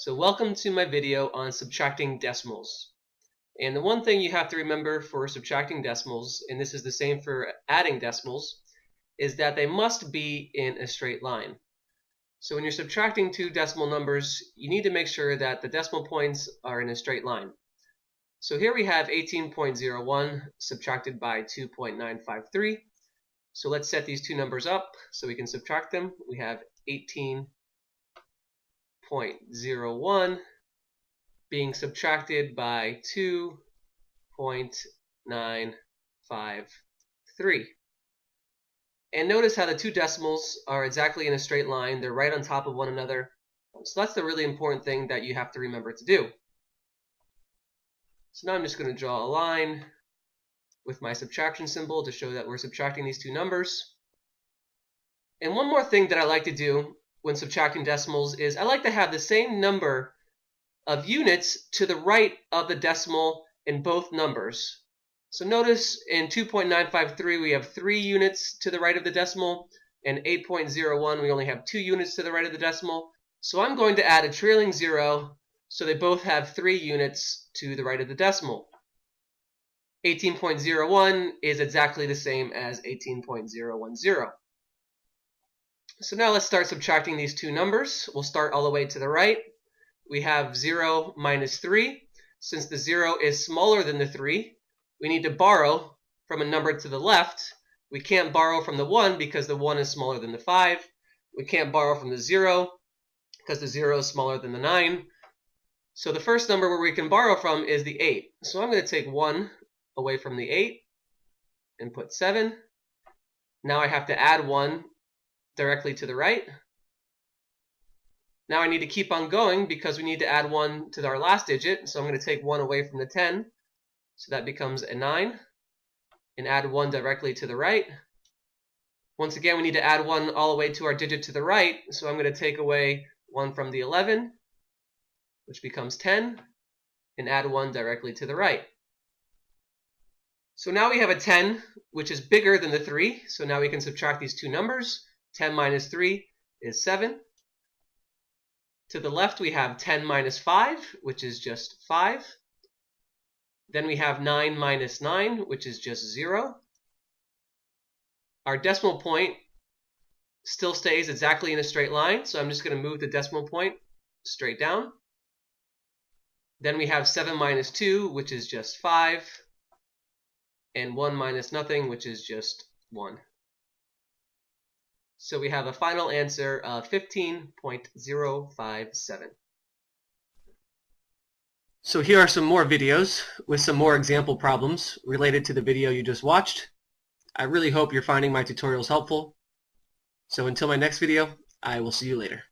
So welcome to my video on subtracting decimals. And the one thing you have to remember for subtracting decimals, and this is the same for adding decimals, is that they must be in a straight line. So when you're subtracting two decimal numbers, you need to make sure that the decimal points are in a straight line. So here we have 18.01 subtracted by 2.953. So let's set these two numbers up so we can subtract them. We have 18.01 being subtracted by 2.953. And notice how the two decimals are exactly in a straight line. They're right on top of one another. So that's the really important thing that you have to remember to do. So now I'm just going to draw a line with my subtraction symbol to show that we're subtracting these two numbers. And one more thing that I like to do when subtracting decimals is I like to have the same number of units to the right of the decimal in both numbers. So notice in 2.953 we have 3 units to the right of the decimal, and 8.01 we only have 2 units to the right of the decimal. So I'm going to add a trailing 0 so they both have 3 units to the right of the decimal. 18.01 is exactly the same as 18.010. So now let's start subtracting these two numbers. We'll start all the way to the right. We have 0 minus 3. Since the 0 is smaller than the 3, we need to borrow from a number to the left. We can't borrow from the 1 because the 1 is smaller than the 5. We can't borrow from the 0 because the 0 is smaller than the 9. So the first number where we can borrow from is the 8. So I'm going to take 1 away from the 8 and put 7. Now I have to add 1 directly to the right. Now I need to keep on going because we need to add 1 to our last digit. So I'm going to take 1 away from the 10. So that becomes a 9. And add 1 directly to the right. Once again, we need to add 1 all the way to our digit to the right. So I'm going to take away 1 from the 11, which becomes 10, and add 1 directly to the right. So now we have a 10, which is bigger than the 3. So now we can subtract these two numbers. 10 minus 3 is 7. To the left, we have 10 minus 5, which is just 5. Then we have 9 minus 9, which is just 0. Our decimal point still stays exactly in a straight line, so I'm just going to move the decimal point straight down. Then we have 7 minus 2, which is just 5. And 1 minus nothing, which is just 1. So we have a final answer of 15.057. So here are some more videos with some more example problems related to the video you just watched. I really hope you're finding my tutorials helpful. So until my next video, I will see you later.